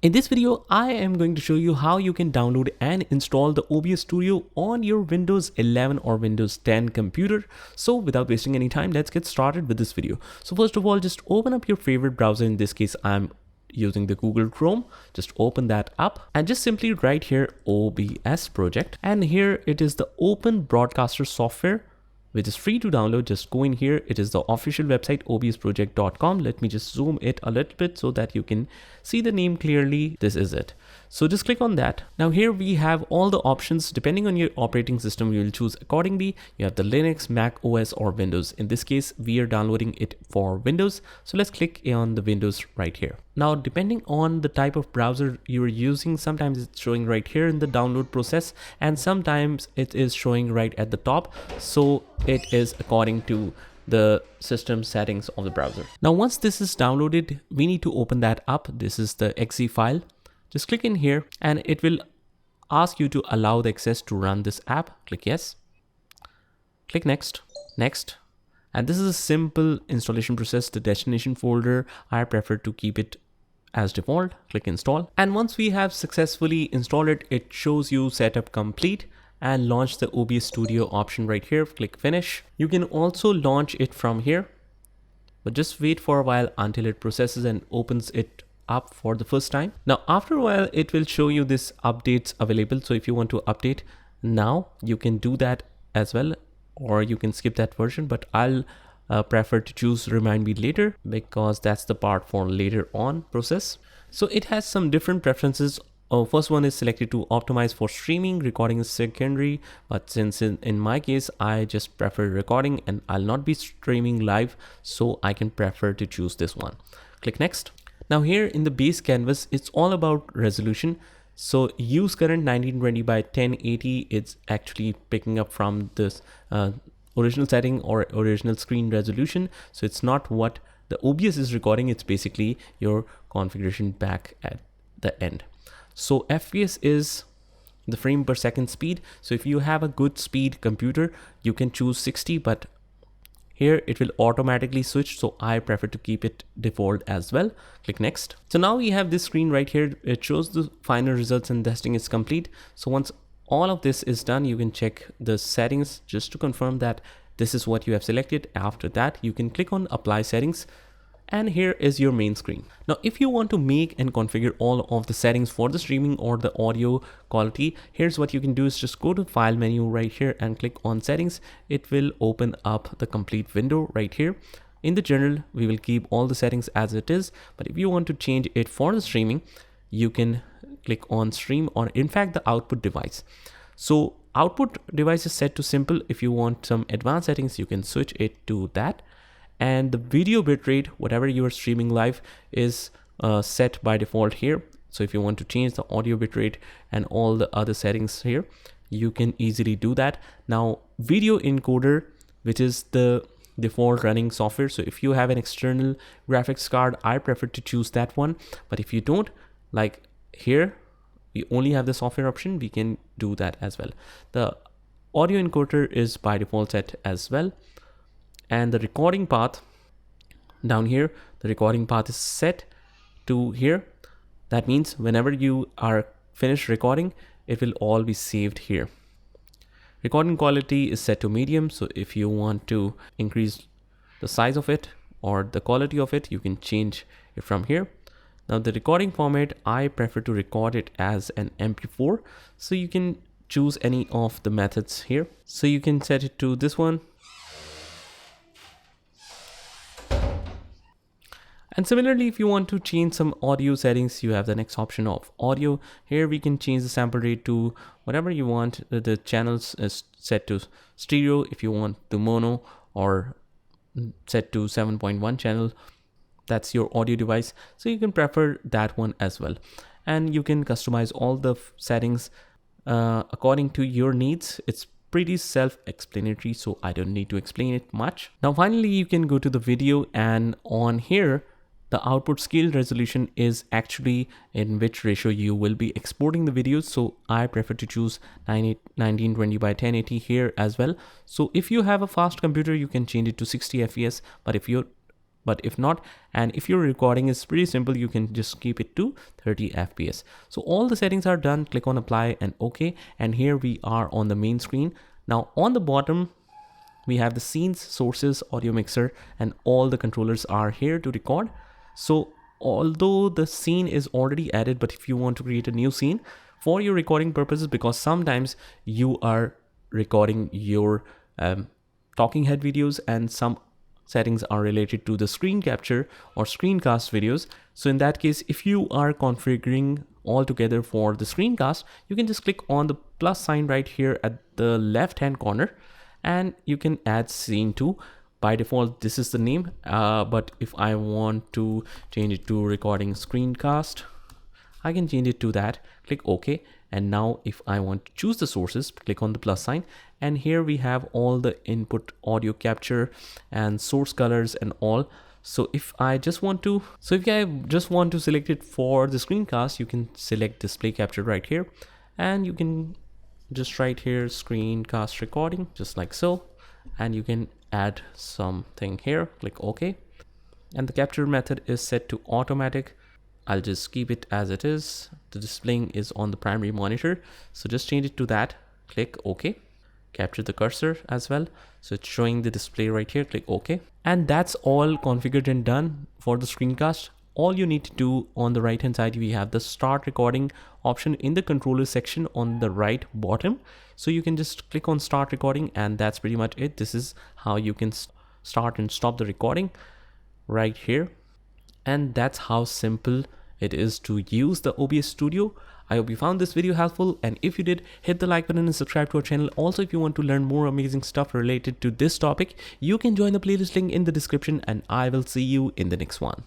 In this video, I am going to show you how you can download and install the OBS Studio on your Windows 11 or Windows 10 computer. So without wasting any time, let's get started with this video. So first of all, just open up your favorite browser. In this case, I'm using the Google Chrome. Just open that up and just simply write here OBS project. And here it is the Open Broadcaster software, which is free to download. Just go in here. It is the official website obsproject.com. Let me just zoom it a little bit so that you can see the name clearly. This is it. So just click on that. Now here we have all the options. Depending on your operating system, you will choose accordingly. You have the Linux, Mac OS or Windows. In this case, we are downloading it for Windows. So let's click on the Windows right here. Now, depending on the type of browser you're using, sometimes it's showing right here in the download process, and sometimes it is showing right at the top. So it is according to the system settings of the browser. Now, once this is downloaded, we need to open that up. This is the exe file. Just click in here and it will ask you to allow the access to run this app. Click yes. Click next. Next. And this is a simple installation process. The destination folder, I prefer to keep it as default. Click install. And once we have successfully installed it, it shows you setup complete and launch the OBS Studio option right here. Click finish. You can also launch it from here, but just wait for a while until it processes and opens it up for the first time. Now, after a while, it will show you this updates available. So if you want to update now, you can do that as well, or you can skip that version, but I'll prefer to choose remind me later because that's the part for later on process. So it has some different preferences. First one is selected to optimize for streaming. Recording is secondary, but since in my case, I just prefer recording and I'll not be streaming live, so I can prefer to choose this one. Click next. Now here in the base canvas, it's all about resolution. So use current 1920 by 1080. It's actually picking up from this original setting or original screen resolution. So it's not what the OBS is recording. It's basically your configuration back at the end. So FPS is the frame per second speed. So if you have a good speed computer, you can choose 60, but here it will automatically switch. So I prefer to keep it default as well. Click next. So now we have this screen right here. It shows the final results and testing is complete. So once all of this is done, you can check the settings just to confirm that this is what you have selected. After that, you can click on apply settings. And here is your main screen. Now, if you want to make and configure all of the settings for the streaming or the audio quality, here's what you can do is just go to file menu right here and click on settings. It will open up the complete window right here. In the general, we will keep all the settings as it is, but if you want to change it for the streaming, you can click on stream or in fact the output device. So output device is set to simple. If you want some advanced settings, you can switch it to that. And the video bitrate, whatever you are streaming live, is set by default here. So if you want to change the audio bitrate and all the other settings here, you can easily do that. Now, video encoder, which is the default running software. So if you have an external graphics card, I prefer to choose that one. But if you don't, like here, we only have the software option, we can do that as well. The audio encoder is by default set as well. And the recording path down here, the recording path is set to here. That means whenever you are finished recording, it will all be saved here. Recording quality is set to medium. So if you want to increase the size of it or the quality of it, you can change it from here. Now the recording format, I prefer to record it as an MP4. So you can choose any of the methods here. So you can set it to this one. And similarly, if you want to change some audio settings, you have the next option of audio. Here we can change the sample rate to whatever you want. The channels is set to stereo if you want to mono, or set to 7.1 channel. That's your audio device. So you can prefer that one as well. And you can customize all the settings according to your needs. It's pretty self-explanatory, so I don't need to explain it much. Now, finally, you can go to the video, and on here, the output scale resolution is actually in which ratio you will be exporting the videos. So I prefer to choose 1920 by 1080 here as well. So if you have a fast computer, you can change it to 60 fps. But if you but if not, and if your recording is pretty simple, you can just keep it to 30 fps. So all the settings are done. Click on apply and OK, and here we are on the main screen. Now on the bottom we have the scenes, sources, audio mixer, and all the controllers are here to record. So although the scene is already added, but if you want to create a new scene for your recording purposes, because sometimes you are recording your talking head videos and some settings are related to the screen capture or screencast videos. So in that case, if you are configuring all together for the screencast, you can just click on the plus sign right here at the left hand corner, and you can add scene 2. By default this is the name, but if I want to change it to recording screencast, I can change it to that. Click OK, and now if I want to choose the sources, click on the plus sign, and here we have all the input audio capture and source colors and all. So if I just want to select it for the screencast, you can select display capture right here, and you can just write here screencast recording, just like so, and you can add something here. Click OK, and the capture method is set to automatic. I'll just keep it as it is. The displaying is on the primary monitor, so just change it to that. Click OK. Capture the cursor as well, so it's showing the display right here. Click OK, and that's all configured and done for the screencast. All you need to do, on the right hand side we have the start recording option in the controller section on the right bottom, so you can just click on start recording, and that's pretty much it. This is how you can start and stop the recording right here, and that's how simple it is to use the OBS Studio. I hope you found this video helpful, and if you did, hit the like button and subscribe to our channel. Also, if you want to learn more amazing stuff related to this topic, you can join the playlist link in the description, and I will see you in the next one.